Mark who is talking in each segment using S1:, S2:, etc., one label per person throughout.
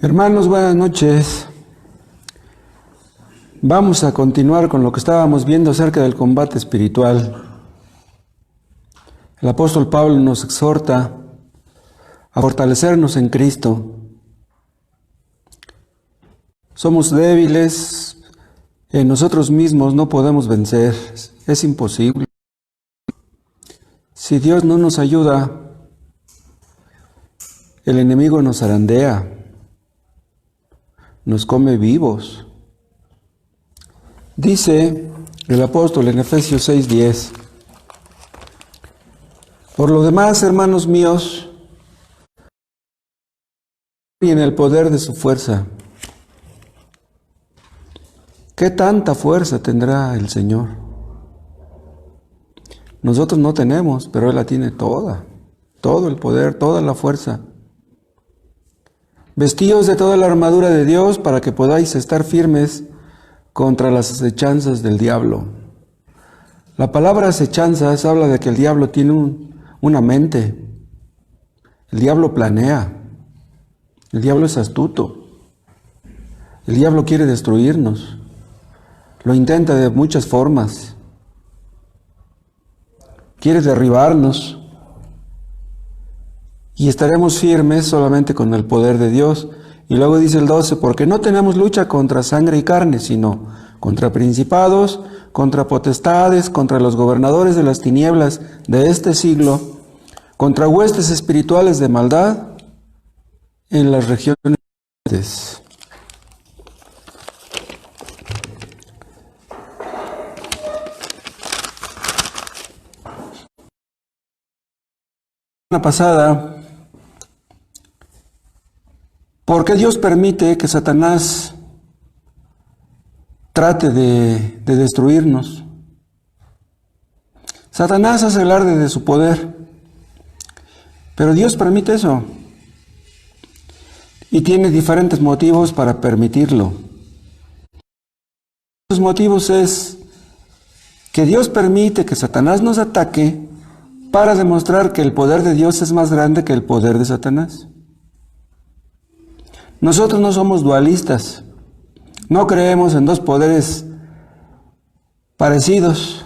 S1: Hermanos, buenas noches. Vamos a continuar con lo que estábamos viendo acerca del combate espiritual. El apóstol Pablo nos exhorta a fortalecernos en Cristo. Somos débiles, en nosotros mismos no podemos vencer, es imposible. Si Dios no nos ayuda, el enemigo nos zarandea, nos come vivos. Dice el apóstol en Efesios 6:10: por lo demás, hermanos míos, y en el poder de su fuerza. ¿Qué tanta fuerza tendrá el Señor? Nosotros no tenemos, pero Él la tiene toda, todo el poder, toda la fuerza. Vestíos de toda la armadura de Dios para que podáis estar firmes contra las acechanzas del diablo. La palabra acechanzas habla de que el diablo tiene una mente. El diablo planea. El diablo es astuto. El diablo quiere destruirnos. Lo intenta de muchas formas. Quiere derribarnos. Y estaremos firmes solamente con el poder de Dios. Y luego dice el 12, porque no tenemos lucha contra sangre y carne, sino contra principados, contra potestades, contra los gobernadores de las tinieblas de este siglo, contra huestes espirituales de maldad en las regiones. La pasada, ¿por qué Dios permite que Satanás trate de destruirnos? Satanás hace alarde de su poder, pero Dios permite eso. Y tiene diferentes motivos para permitirlo. Los motivos es que Dios permite que Satanás nos ataque para demostrar que el poder de Dios es más grande que el poder de Satanás. Nosotros no somos dualistas, no creemos en dos poderes parecidos.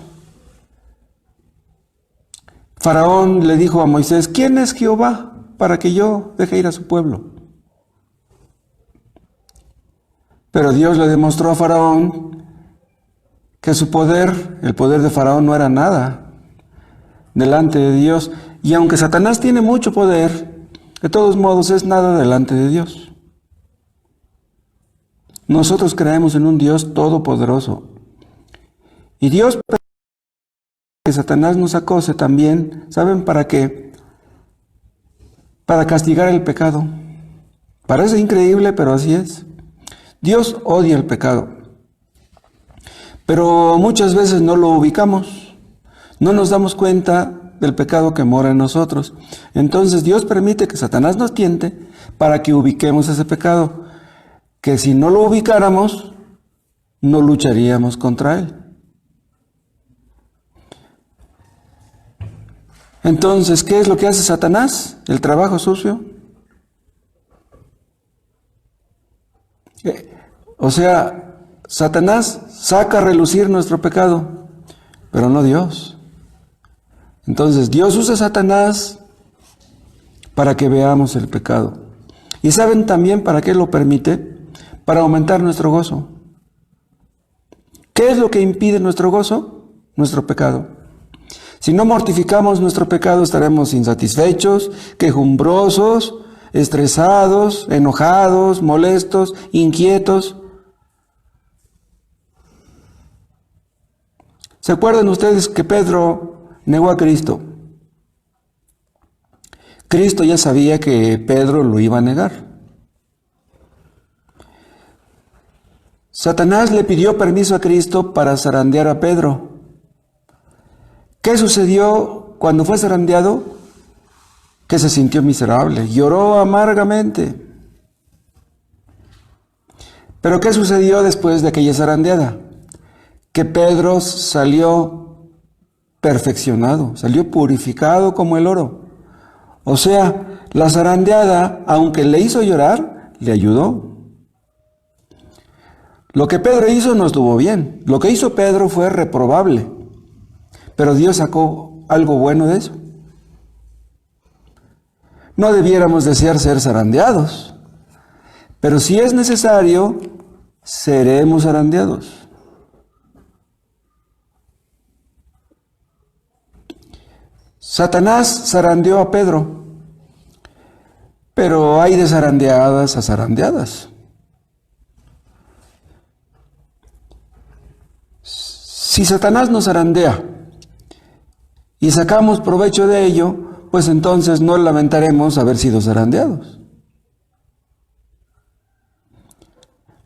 S1: Faraón le dijo a Moisés: ¿quién es Jehová para que yo deje ir a su pueblo? Pero Dios le demostró a Faraón que su poder, el poder de Faraón, no era nada delante de Dios. Y aunque Satanás tiene mucho poder, de todos modos es nada delante de Dios. Nosotros creemos en un Dios todopoderoso. Y Dios permite que Satanás nos acose también. ¿Saben para qué? Para castigar el pecado. Parece increíble, pero así es. Dios odia el pecado. Pero muchas veces no lo ubicamos. No nos damos cuenta del pecado que mora en nosotros. Entonces Dios permite que Satanás nos tiente para que ubiquemos ese pecado. Que si no lo ubicáramos, no lucharíamos contra él. Entonces, ¿qué es lo que hace Satanás? El trabajo sucio. O sea, Satanás saca a relucir nuestro pecado, pero no Dios. Entonces, Dios usa a Satanás para que veamos el pecado. ¿Y saben también para qué lo permite? Para aumentar nuestro gozo. ¿Qué es lo que impide nuestro gozo? Nuestro pecado. Si no mortificamos nuestro pecado, estaremos insatisfechos, quejumbrosos, estresados, enojados, molestos, inquietos. ¿Se acuerdan ustedes que Pedro negó a Cristo? Cristo ya sabía que Pedro lo iba a negar. Satanás le pidió permiso a Cristo para zarandear a Pedro. ¿Qué sucedió cuando fue zarandeado? Que se sintió miserable, lloró amargamente. ¿Pero qué sucedió después de aquella zarandeada? Que Pedro salió perfeccionado, salió purificado como el oro. O sea, la zarandeada, aunque le hizo llorar, le ayudó. Lo que Pedro hizo no estuvo bien. Lo que hizo Pedro fue reprobable. Pero Dios sacó algo bueno de eso. No debiéramos desear ser zarandeados. Pero si es necesario, seremos zarandeados. Satanás zarandeó a Pedro. Pero hay de zarandeadas a zarandeadas. Si Satanás nos zarandea y sacamos provecho de ello, pues entonces no lamentaremos haber sido zarandeados.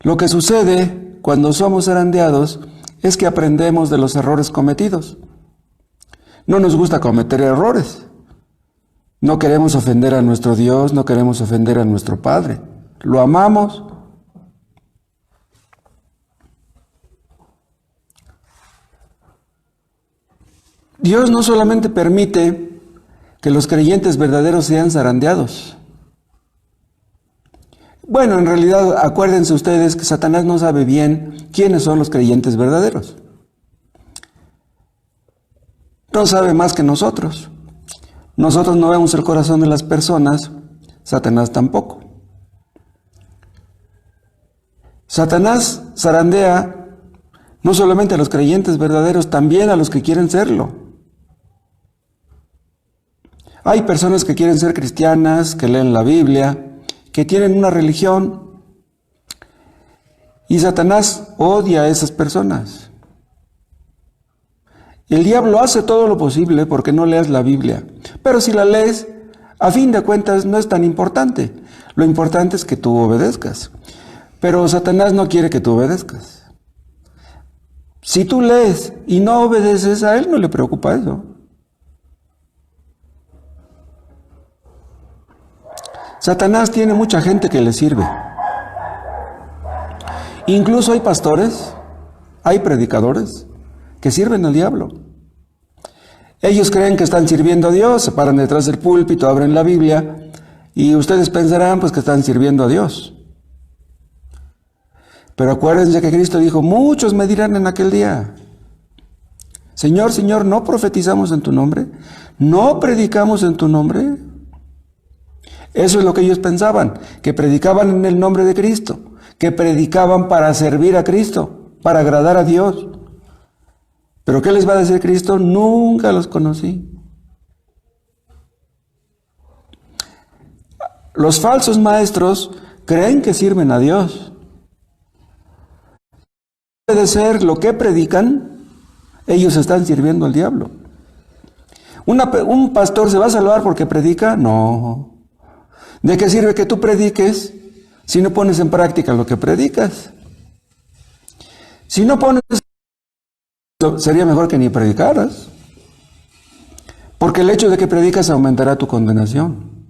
S1: Lo que sucede cuando somos zarandeados es que aprendemos de los errores cometidos. No nos gusta cometer errores. No queremos ofender a nuestro Dios, no queremos ofender a nuestro Padre. Lo amamos. Dios no solamente permite que los creyentes verdaderos sean zarandeados. Bueno, en realidad, acuérdense ustedes que Satanás no sabe bien quiénes son los creyentes verdaderos. No sabe más que nosotros. Nosotros no vemos el corazón de las personas, Satanás tampoco. Satanás zarandea no solamente a los creyentes verdaderos, también a los que quieren serlo. Hay personas que quieren ser cristianas, que leen la Biblia, que tienen una religión, y Satanás odia a esas personas. El diablo hace todo lo posible porque no leas la Biblia, pero si la lees, a fin de cuentas no es tan importante. Lo importante es que tú obedezcas, pero Satanás no quiere que tú obedezcas. Si tú lees y no obedeces, a él no le preocupa eso. Satanás tiene mucha gente que le sirve. Incluso hay pastores, hay predicadores que sirven al diablo. Ellos creen que están sirviendo a Dios, se paran detrás del púlpito, abren la Biblia y ustedes pensarán pues que están sirviendo a Dios. Pero acuérdense que Cristo dijo, muchos me dirán en aquel día, Señor, Señor, ¿no profetizamos en tu nombre? ¿No predicamos en tu nombre? Eso es lo que ellos pensaban, que predicaban en el nombre de Cristo, que predicaban para servir a Cristo, para agradar a Dios. ¿Pero qué les va a decir Cristo? Nunca los conocí. Los falsos maestros creen que sirven a Dios. Puede ser lo que predican, ellos están sirviendo al diablo. ¿Un pastor se va a salvar porque predica? No. ¿De qué sirve que tú prediques si no pones en práctica lo que predicas? Si no pones, sería mejor que ni predicaras, porque el hecho de que predicas aumentará tu condenación.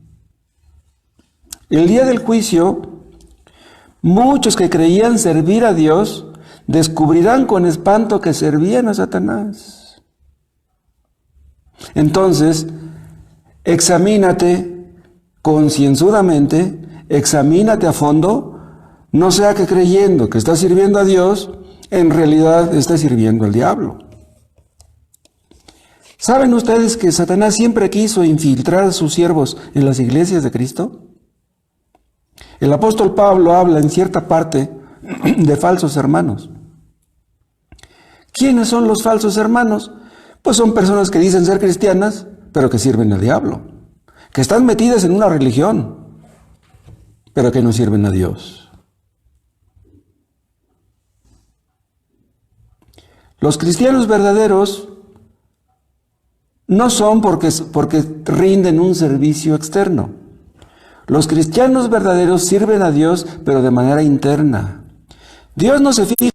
S1: El día del juicio, muchos que creían servir a Dios descubrirán con espanto que servían a Satanás. Entonces, examínate concienzudamente, examínate a fondo, no sea que creyendo que estás sirviendo a Dios, en realidad estás sirviendo al diablo. ¿Saben ustedes que Satanás siempre quiso infiltrar a sus siervos en las iglesias de Cristo? El apóstol Pablo habla en cierta parte de falsos hermanos. ¿Quiénes son los falsos hermanos? Pues son personas que dicen ser cristianas, pero que sirven al diablo, que están metidas en una religión, pero que no sirven a Dios. Los cristianos verdaderos no son porque rinden un servicio externo. Los cristianos verdaderos sirven a Dios, pero de manera interna. Dios no se fija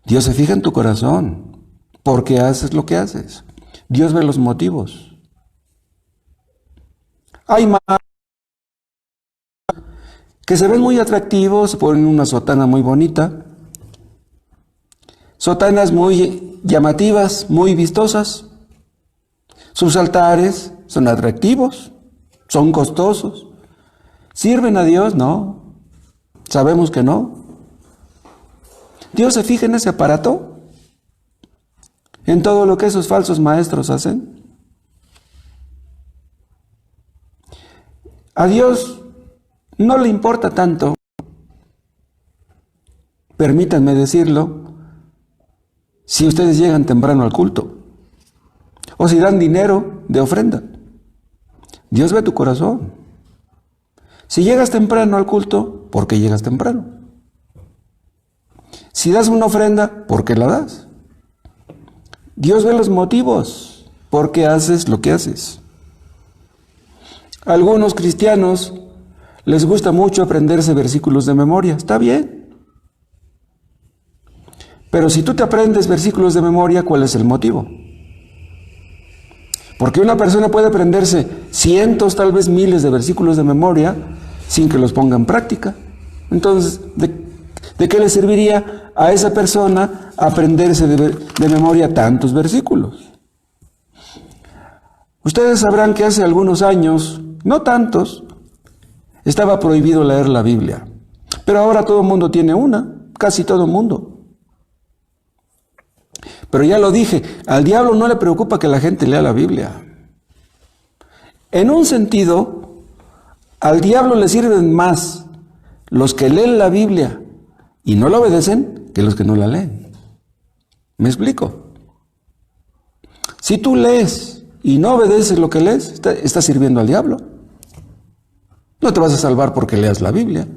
S1: Dios se fija en tu corazón, porque haces lo que haces. Dios ve los motivos. Hay más que se ven muy atractivos, se ponen una sotana muy bonita, sotanas muy llamativas, muy vistosas. Sus altares son atractivos, son costosos. ¿Sirven a Dios? No. Sabemos que no. ¿Dios se fija en ese aparato? ¿En todo lo que esos falsos maestros hacen? A Dios no le importa tanto, permítanme decirlo, si ustedes llegan temprano al culto o si dan dinero de ofrenda. Dios ve tu corazón. Si llegas temprano al culto, ¿por qué llegas temprano? Si das una ofrenda, ¿por qué la das? Dios ve los motivos por qué haces lo que haces. A algunos cristianos les gusta mucho aprenderse versículos de memoria. Está bien. Pero si tú te aprendes versículos de memoria, ¿cuál es el motivo? Porque una persona puede aprenderse cientos, tal vez miles de versículos de memoria sin que los ponga en práctica. Entonces, ¿de qué le serviría a esa persona aprenderse de memoria tantos versículos? Ustedes sabrán que hace algunos años, no tantos, estaba prohibido leer la Biblia. Pero ahora todo el mundo tiene una, casi todo el mundo. Pero ya lo dije, al diablo no le preocupa que la gente lea la Biblia. En un sentido, al diablo le sirven más los que leen la Biblia y no la obedecen que los que no la leen. ¿Me explico? Si tú lees y no obedeces lo que lees, estás sirviendo al diablo. No te vas a salvar porque leas la Biblia.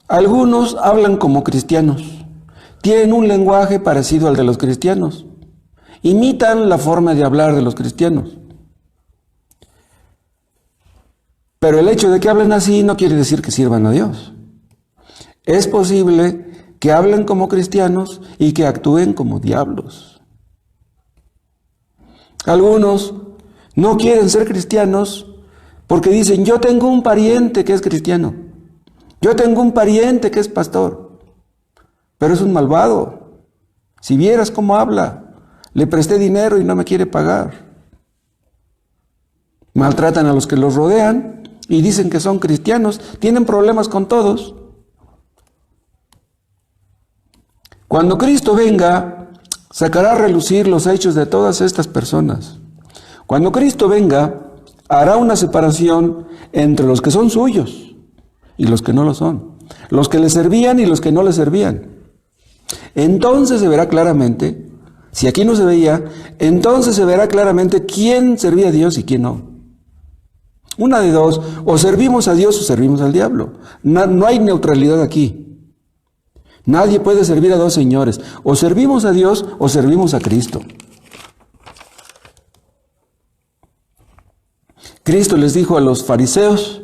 S1: Algunos hablan como cristianos. Tienen un lenguaje parecido al de los cristianos. Imitan la forma de hablar de los cristianos. Pero el hecho de que hablen así no quiere decir que sirvan a Dios. Es posible que hablen como cristianos y que actúen como diablos. Algunos no quieren ser cristianos porque dicen, yo tengo un pariente que es cristiano. Yo tengo un pariente que es pastor. Pero es un malvado. Si vieras cómo habla, le presté dinero y no me quiere pagar. Maltratan a los que los rodean y dicen que son cristianos. Tienen problemas con todos. Cuando Cristo venga, sacará a relucir los hechos de todas estas personas. Cuando Cristo venga, hará una separación entre los que son suyos y los que no lo son. Los que le servían y los que no le servían. Entonces se verá claramente, si aquí no se veía, entonces se verá claramente quién servía a Dios y quién no. Una de dos, o servimos a Dios o servimos al diablo. No hay neutralidad aquí. Nadie puede servir a dos señores. O servimos a Dios o servimos a Cristo. Cristo les dijo a los fariseos,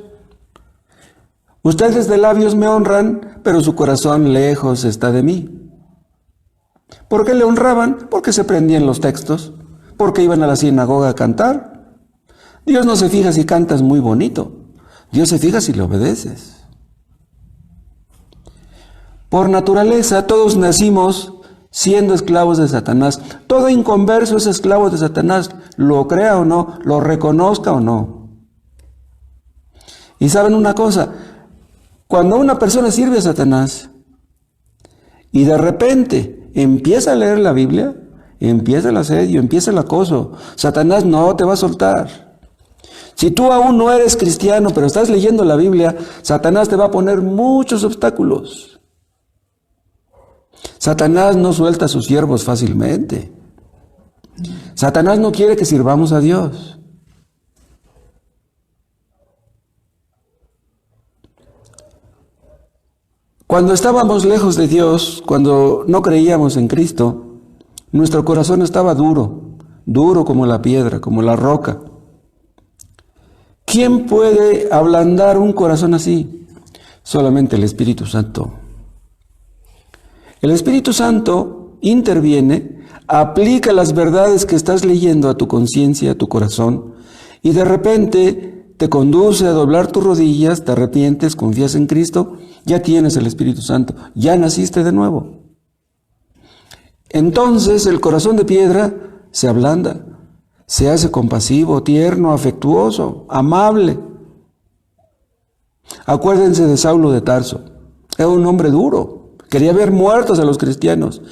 S1: ustedes de labios me honran, pero su corazón lejos está de mí. ¿Por qué le honraban? Porque se aprendían los textos, porque iban a la sinagoga a cantar. Dios no se fija si cantas muy bonito, Dios se fija si le obedeces. Por naturaleza todos nacimos siendo esclavos de Satanás. Todo inconverso es esclavo de Satanás, lo crea o no, lo reconozca o no. Y saben una cosa, cuando una persona sirve a Satanás y de repente empieza a leer la Biblia, empieza el asedio, empieza el acoso, Satanás no te va a soltar. Si tú aún no eres cristiano, pero estás leyendo la Biblia, Satanás te va a poner muchos obstáculos. Satanás no suelta a sus siervos fácilmente. Satanás no quiere que sirvamos a Dios. Cuando estábamos lejos de Dios, cuando no creíamos en Cristo, nuestro corazón estaba duro, duro como la piedra, como la roca. ¿Quién puede ablandar un corazón así? Solamente el Espíritu Santo. El Espíritu Santo interviene, aplica las verdades que estás leyendo a tu conciencia, a tu corazón, y de repente te conduce a doblar tus rodillas, te arrepientes, confías en Cristo, ya tienes el Espíritu Santo, ya naciste de nuevo. Entonces el corazón de piedra se ablanda, Se hace compasivo, tierno, afectuoso, amable. Acuérdense de Saulo de Tarso. Era un hombre duro. Quería ver muertos a los cristianos.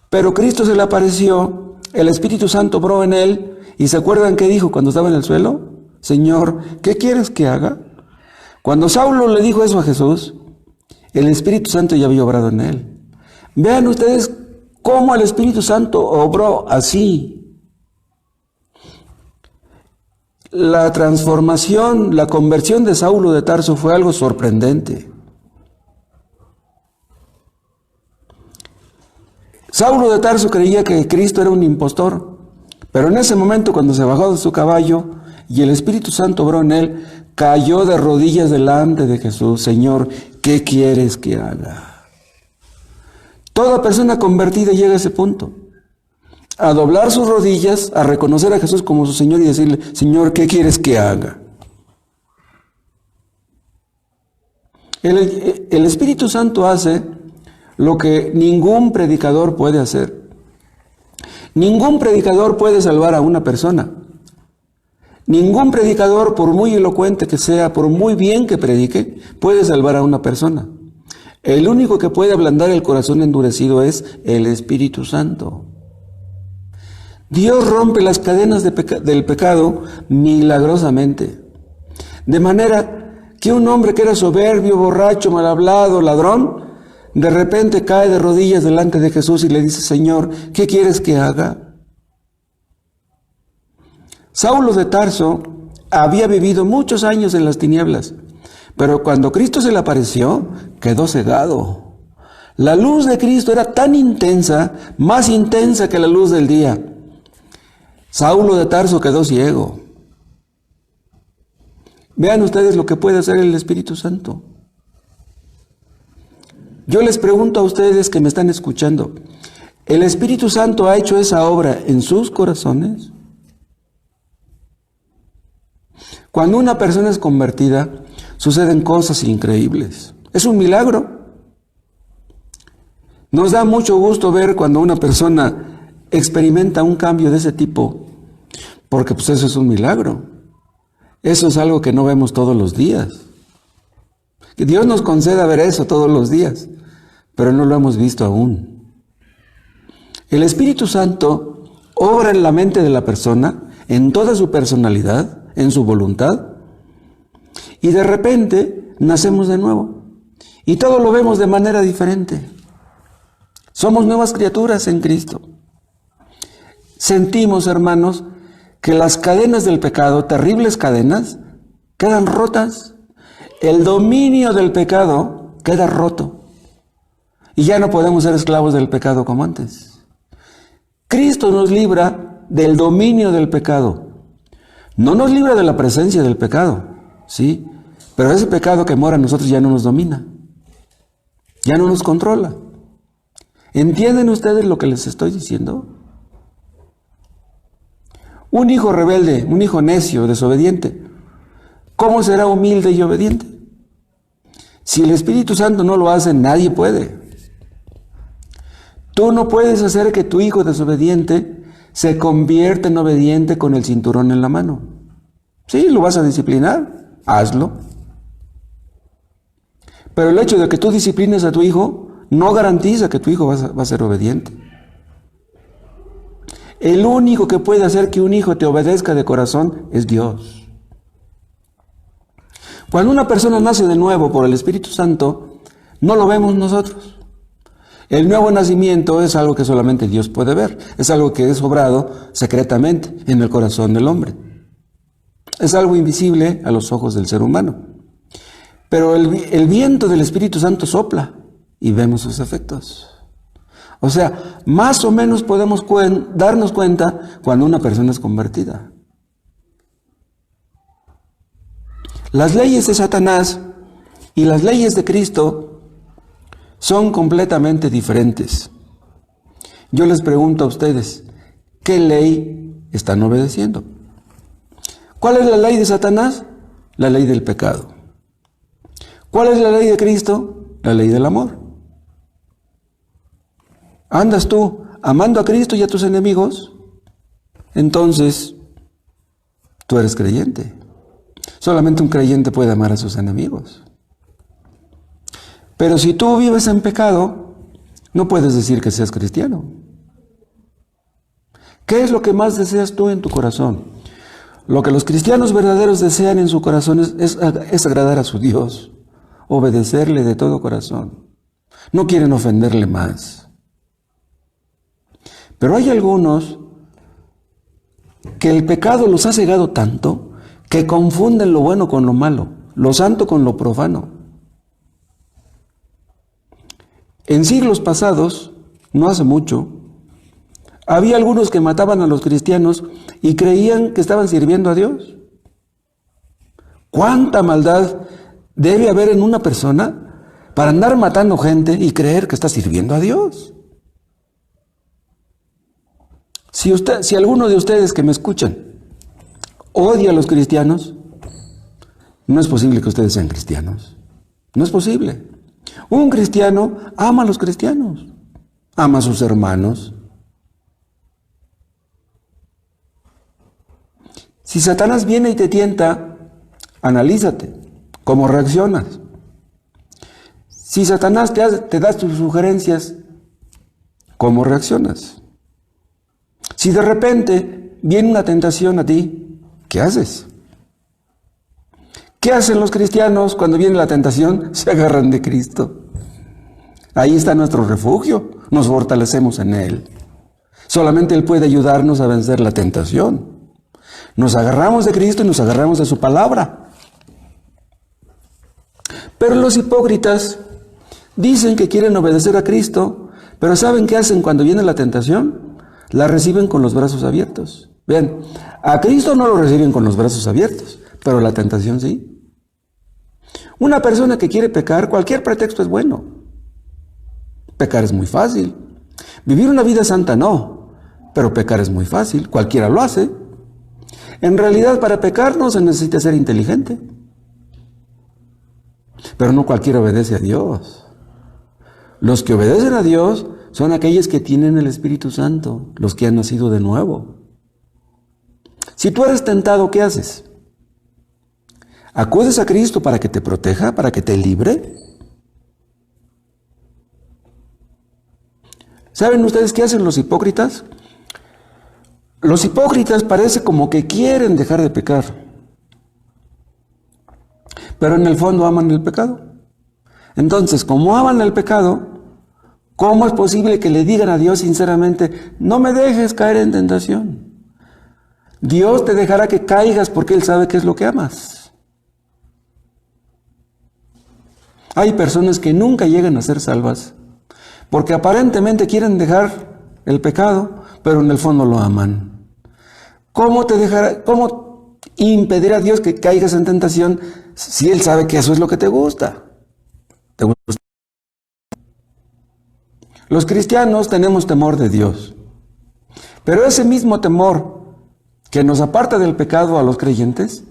S1: Pero Cristo se le apareció, el Espíritu Santo obró en él. ¿Y se acuerdan qué dijo cuando estaba en el suelo? Señor, ¿qué quieres que haga? Cuando Saulo le dijo eso a Jesús, el Espíritu Santo ya había obrado en él. Vean ustedes cómo el Espíritu Santo obró así. La transformación, la conversión de Saulo de Tarso fue algo sorprendente. Saulo de Tarso creía que Cristo era un impostor, pero en ese momento cuando se bajó de su caballo y el Espíritu Santo obró en él, cayó de rodillas delante de Jesús. Señor, ¿qué quieres que haga? Toda persona convertida llega a ese punto, a doblar sus rodillas, a reconocer a Jesús como su Señor y decirle, Señor, ¿qué quieres que haga? El Espíritu Santo hace lo que ningún predicador puede hacer. Ningún predicador puede salvar a una persona. Ningún predicador, por muy elocuente que sea, por muy bien que predique, puede salvar a una persona. El único que puede ablandar el corazón endurecido es el Espíritu Santo. Dios rompe las cadenas del pecado milagrosamente. De manera que un hombre que era soberbio, borracho, mal hablado, ladrón, de repente cae de rodillas delante de Jesús y le dice, Señor, ¿qué quieres que haga? Saulo de Tarso había vivido muchos años en las tinieblas, pero cuando Cristo se le apareció, quedó cegado. La luz de Cristo era tan intensa, más intensa que la luz del día. Saulo de Tarso quedó ciego. Vean ustedes lo que puede hacer el Espíritu Santo. Yo les pregunto a ustedes que me están escuchando, ¿el Espíritu Santo ha hecho esa obra en sus corazones? Cuando una persona es convertida, suceden cosas increíbles. Es un milagro. Nos da mucho gusto ver cuando una persona experimenta un cambio de ese tipo, porque pues eso es un milagro. Eso es algo que no vemos todos los días. Que Dios nos conceda ver eso todos los días, pero no lo hemos visto aún. El Espíritu Santo obra en la mente de la persona, en toda su personalidad, en su voluntad, y de repente nacemos de nuevo. Y todo lo vemos de manera diferente. Somos nuevas criaturas en Cristo. Sentimos, hermanos, que las cadenas del pecado, terribles cadenas, quedan rotas. El dominio del pecado queda roto. Y ya no podemos ser esclavos del pecado como antes. Cristo nos libra del dominio del pecado. No nos libra de la presencia del pecado, ¿sí? Pero ese pecado que mora en nosotros ya no nos domina. Ya no nos controla. ¿Entienden ustedes lo que les estoy diciendo? Un hijo rebelde, un hijo necio, desobediente, ¿cómo será humilde y obediente? Si el Espíritu Santo no lo hace, nadie puede. Tú no puedes hacer que tu hijo desobediente se convierta en obediente con el cinturón en la mano. Sí, lo vas a disciplinar, hazlo. Pero el hecho de que tú disciplines a tu hijo no garantiza que tu hijo va a ser obediente. El único que puede hacer que un hijo te obedezca de corazón es Dios. Cuando una persona nace de nuevo por el Espíritu Santo, no lo vemos nosotros. El nuevo nacimiento es algo que solamente Dios puede ver. Es algo que es obrado secretamente en el corazón del hombre. Es algo invisible a los ojos del ser humano. Pero el viento del Espíritu Santo sopla y vemos sus efectos. O sea, más o menos podemos darnos cuenta cuando una persona es convertida. Las leyes de Satanás y las leyes de Cristo son completamente diferentes. Yo les pregunto a ustedes, ¿qué ley están obedeciendo? ¿Cuál es la ley de Satanás? La ley del pecado. ¿Cuál es la ley de Cristo? La ley del amor. ¿Andas tú amando a Cristo y a tus enemigos? Entonces Tú eres creyente. Solamente un creyente puede amar a sus enemigos. Pero si tú vives en pecado, no puedes decir que seas cristiano. ¿Qué es lo que más deseas tú en tu corazón? Lo que los cristianos verdaderos desean en su corazón es agradar a su Dios, obedecerle de todo corazón. No quieren ofenderle más. Pero hay algunos que el pecado los ha cegado tanto que confunden lo bueno con lo malo, lo santo con lo profano. En siglos pasados, no hace mucho, había algunos que mataban a los cristianos y creían que estaban sirviendo a Dios. ¿Cuánta maldad debe haber en una persona para andar matando gente y creer que está sirviendo a Dios? Si alguno de ustedes que me escuchan odia a los cristianos, no es posible que ustedes sean cristianos. No es posible. Un cristiano ama a los cristianos, ama a sus hermanos. Si Satanás viene y te tienta, analízate cómo reaccionas. Si Satanás te da tus sugerencias, ¿cómo reaccionas? Si de repente viene una tentación a ti, ¿qué haces? ¿Qué hacen los cristianos cuando viene la tentación? Se agarran de Cristo. Ahí está nuestro refugio, nos fortalecemos en Él. Solamente Él puede ayudarnos a vencer la tentación. Nos agarramos de Cristo y nos agarramos de su palabra. Pero los hipócritas dicen que quieren obedecer a Cristo, pero ¿saben qué hacen cuando viene la tentación? La reciben con los brazos abiertos. Vean, a Cristo no lo reciben con los brazos abiertos, pero la tentación sí. Una persona que quiere pecar, cualquier pretexto es bueno. Pecar es muy fácil. Vivir una vida santa no, pero pecar es muy fácil, cualquiera lo hace. En realidad, para pecar no se necesita ser inteligente. Pero no cualquiera obedece a Dios. Los que obedecen a Dios son aquellos que tienen el Espíritu Santo, los que han nacido de nuevo. Si tú eres tentado, ¿qué haces? ¿Acudes a Cristo para que te proteja, para que te libre? ¿Saben ustedes qué hacen los hipócritas? Los hipócritas parece como que quieren dejar de pecar, pero en el fondo aman el pecado. Entonces, como aman el pecado, ¿cómo es posible que le digan a Dios sinceramente, no me dejes caer en tentación? Dios te dejará que caigas porque Él sabe qué es lo que amas. Hay personas que nunca llegan a ser salvas porque aparentemente quieren dejar el pecado, pero en el fondo lo aman. ¿Cómo impedir a Dios que caigas en tentación si Él sabe que eso es lo que te gusta? ¿Te gusta? Los cristianos tenemos temor de Dios, pero ese mismo temor que nos aparta del pecado a los creyentes,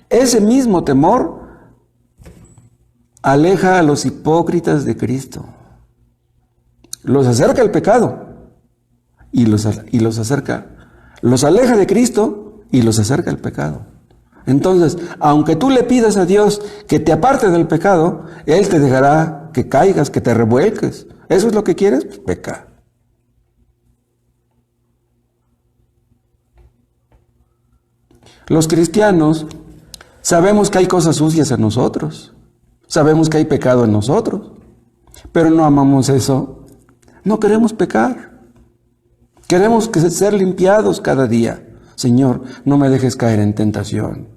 S1: ese mismo temor aleja a los hipócritas de Cristo. Los acerca al pecado y los aleja de Cristo y los acerca al pecado. Entonces, aunque tú le pidas a Dios que te aparte del pecado, Él te dejará que caigas, que te revuelques. ¿Eso es lo que quieres? Pues peca. Los cristianos sabemos que hay cosas sucias en nosotros, sabemos que hay pecado en nosotros, pero no amamos eso. No queremos pecar. Queremos ser limpiados cada día. Señor, no me dejes caer en tentación.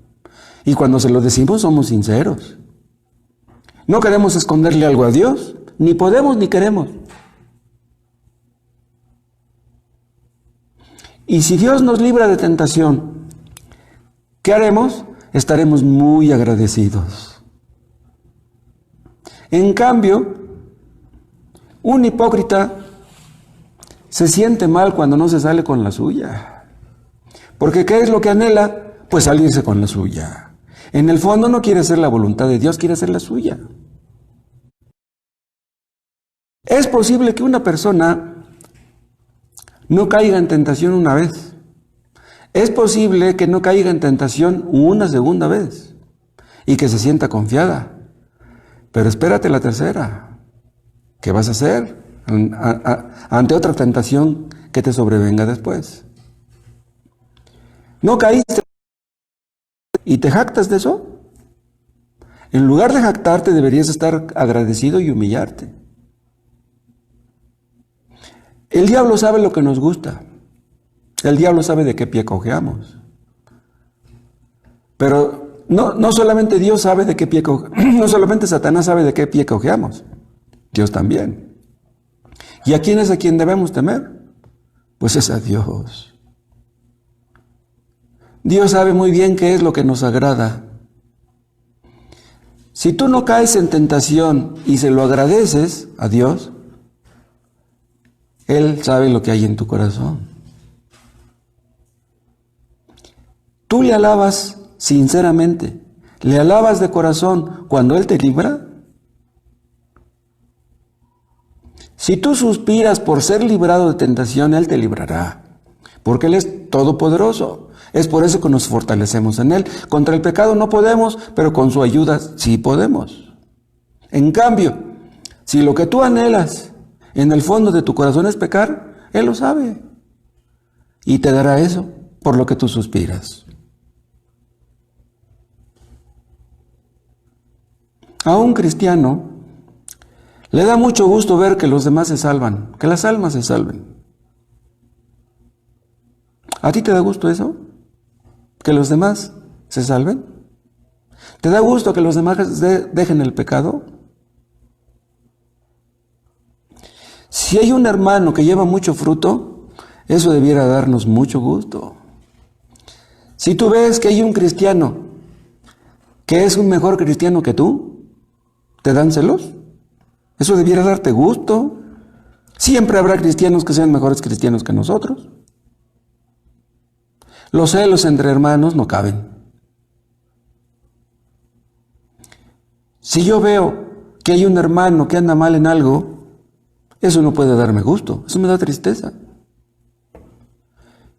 S1: Y cuando se lo decimos, somos sinceros. No queremos esconderle algo a Dios. Ni podemos ni queremos. Y si Dios nos libra de tentación, ¿qué haremos? Estaremos muy agradecidos. En cambio, un hipócrita se siente mal cuando no se sale con la suya. Porque ¿qué es lo que anhela? Pues salirse con la suya. En el fondo no quiere hacer la voluntad de Dios, quiere hacer la suya. Es posible que una persona no caiga en tentación una vez. Es posible que no caiga en tentación una segunda vez y que se sienta confiada. Pero espérate la tercera. ¿Qué vas a hacer ante otra tentación que te sobrevenga después? ¿No caíste y te jactas de eso? En lugar de jactarte, deberías estar agradecido y humillarte. El diablo sabe lo que nos gusta. El diablo sabe de qué pie cojeamos. Pero no solamente Dios sabe de qué pie cojeamos, no solamente Satanás sabe de qué pie cojeamos, Dios también. ¿Y a quién es a quien debemos temer? Pues es a Dios. Dios sabe muy bien qué es lo que nos agrada. Si tú no caes en tentación y se lo agradeces a Dios, Él sabe lo que hay en tu corazón. Tú le alabas sinceramente, le alabas de corazón cuando Él te libra. Si tú suspiras por ser librado de tentación, Él te librará, porque Él es todopoderoso. Es por eso que nos fortalecemos en Él. Contra el pecado no podemos, pero con su ayuda sí podemos. En cambio, si lo que tú anhelas en el fondo de tu corazón es pecar, Él lo sabe y te dará eso por lo que tú suspiras. A un cristiano le da mucho gusto ver que los demás se salvan, que las almas se salven. ¿A ti te da gusto eso? ¿Que los demás se salven? ¿Te da gusto que los demás dejen el pecado? Si hay un hermano que lleva mucho fruto, eso debiera darnos mucho gusto. Si tú ves que hay un cristiano que es un mejor cristiano que tú, ¿te dan celos? Eso debiera darte gusto. Siempre habrá cristianos que sean mejores cristianos que nosotros. Los celos entre hermanos no caben. Si yo veo que hay un hermano que anda mal en algo, eso no puede darme gusto, eso me da tristeza.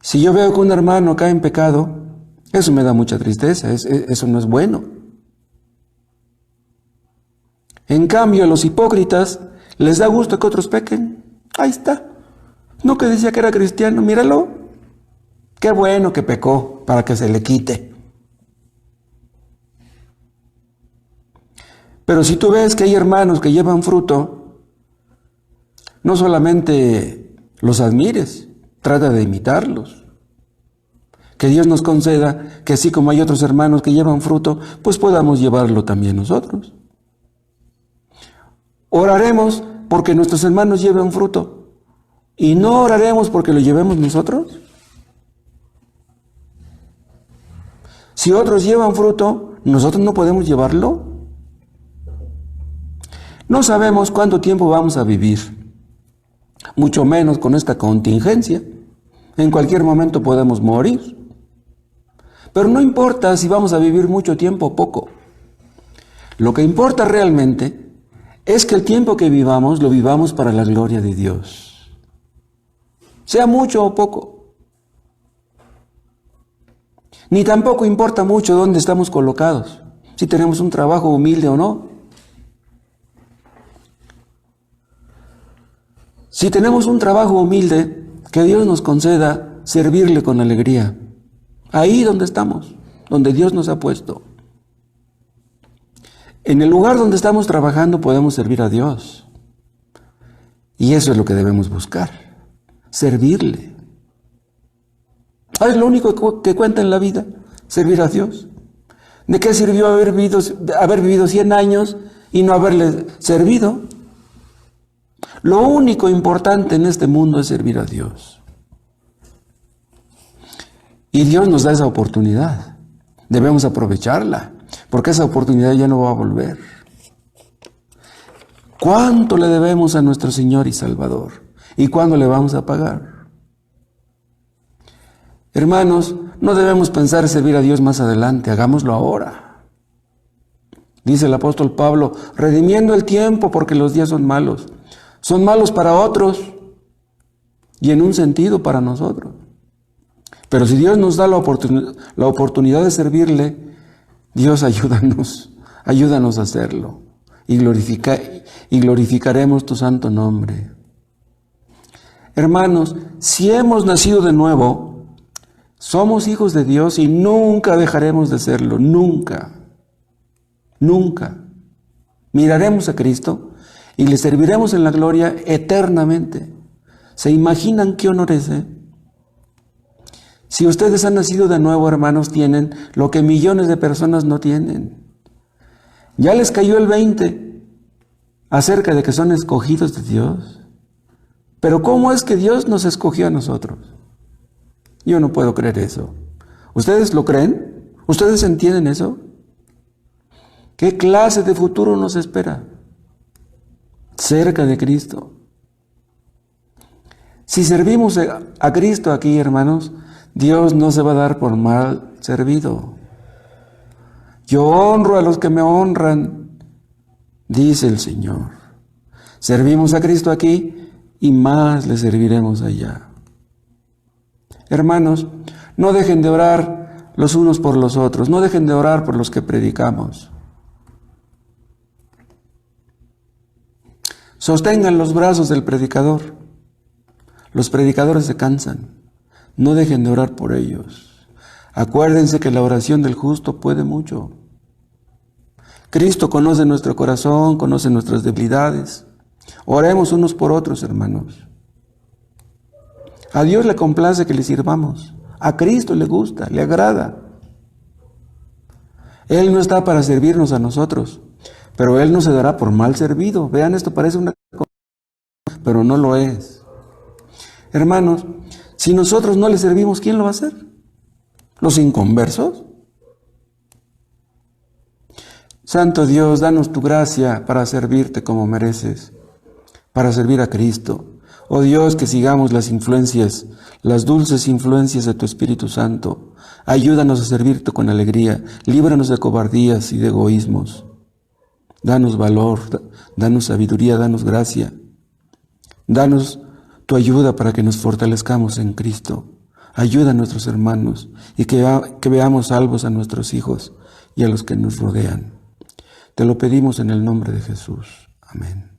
S1: Si yo veo que un hermano cae en pecado, eso me da mucha tristeza, eso no es bueno. En cambio, a los hipócritas les da gusto que otros pequen. Ahí está. No que decía que era cristiano, míralo. Qué bueno que pecó para que se le quite. Pero si tú ves que hay hermanos que llevan fruto, no solamente los admires, trata de imitarlos. Que Dios nos conceda que así como hay otros hermanos que llevan fruto, pues podamos llevarlo también nosotros. Oraremos porque nuestros hermanos lleven fruto y no oraremos porque lo llevemos nosotros. Si otros llevan fruto, ¿nosotros no podemos llevarlo? No sabemos cuánto tiempo vamos a vivir, mucho menos con esta contingencia. En cualquier momento podemos morir. Pero no importa si vamos a vivir mucho tiempo o poco. Lo que importa realmente es que el tiempo que vivamos, lo vivamos para la gloria de Dios. Sea mucho o poco. Ni tampoco importa mucho dónde estamos colocados, si tenemos un trabajo humilde o no. Si tenemos un trabajo humilde, que Dios nos conceda servirle con alegría. Ahí donde estamos, donde Dios nos ha puesto. En el lugar donde estamos trabajando podemos servir a Dios. Y eso es lo que debemos buscar, servirle. Es lo único que cuenta en la vida, servir a Dios. ¿De qué sirvió haber vivido 100 años y no haberle servido? Lo único importante en este mundo es servir a Dios. Y Dios nos da esa oportunidad. Debemos aprovecharla, porque esa oportunidad ya no va a volver. ¿Cuánto le debemos a nuestro Señor y Salvador? ¿Y cuándo le vamos a pagar? Hermanos, no debemos pensar servir a Dios más adelante, hagámoslo ahora. Dice el apóstol Pablo, redimiendo el tiempo porque los días son malos. Son malos para otros y en un sentido para nosotros. Pero si Dios nos da la oportunidad de servirle, Dios ayúdanos a hacerlo. Y glorificaremos tu santo nombre. Hermanos, si hemos nacido de nuevo, somos hijos de Dios y nunca dejaremos de serlo, nunca, nunca. Miraremos a Cristo y le serviremos en la gloria eternamente. ¿Se imaginan qué honor es? Si ustedes han nacido de nuevo, hermanos, tienen lo que millones de personas no tienen. Ya les cayó el 20 acerca de que son escogidos de Dios. Pero ¿cómo es que Dios nos escogió a nosotros? Yo no puedo creer eso. ¿Ustedes lo creen? ¿Ustedes entienden eso? ¿Qué clase de futuro nos espera? Cerca de Cristo. Si servimos a Cristo aquí, hermanos, Dios no se va a dar por mal servido. Yo honro a los que me honran, dice el Señor. Servimos a Cristo aquí y más le serviremos allá. Hermanos, no dejen de orar los unos por los otros, no dejen de orar por los que predicamos. Sostengan los brazos del predicador. Los predicadores se cansan. No dejen de orar por ellos. Acuérdense que la oración del justo puede mucho. Cristo conoce nuestro corazón, conoce nuestras debilidades. Oremos unos por otros, hermanos. A Dios le complace que le sirvamos. A Cristo le gusta, le agrada. Él no está para servirnos a nosotros, pero Él no se dará por mal servido. Vean, esto parece una cosa, pero no lo es. Hermanos, si nosotros no le servimos, ¿quién lo va a hacer? ¿Los inconversos? Santo Dios, danos tu gracia para servirte como mereces, para servir a Cristo. Oh Dios, que sigamos las influencias, las dulces influencias de tu Espíritu Santo. Ayúdanos a servirte con alegría, líbranos de cobardías y de egoísmos. Danos valor, danos sabiduría, danos gracia. Danos tu ayuda para que nos fortalezcamos en Cristo. Ayuda a nuestros hermanos y que veamos salvos a nuestros hijos y a los que nos rodean. Te lo pedimos en el nombre de Jesús. Amén.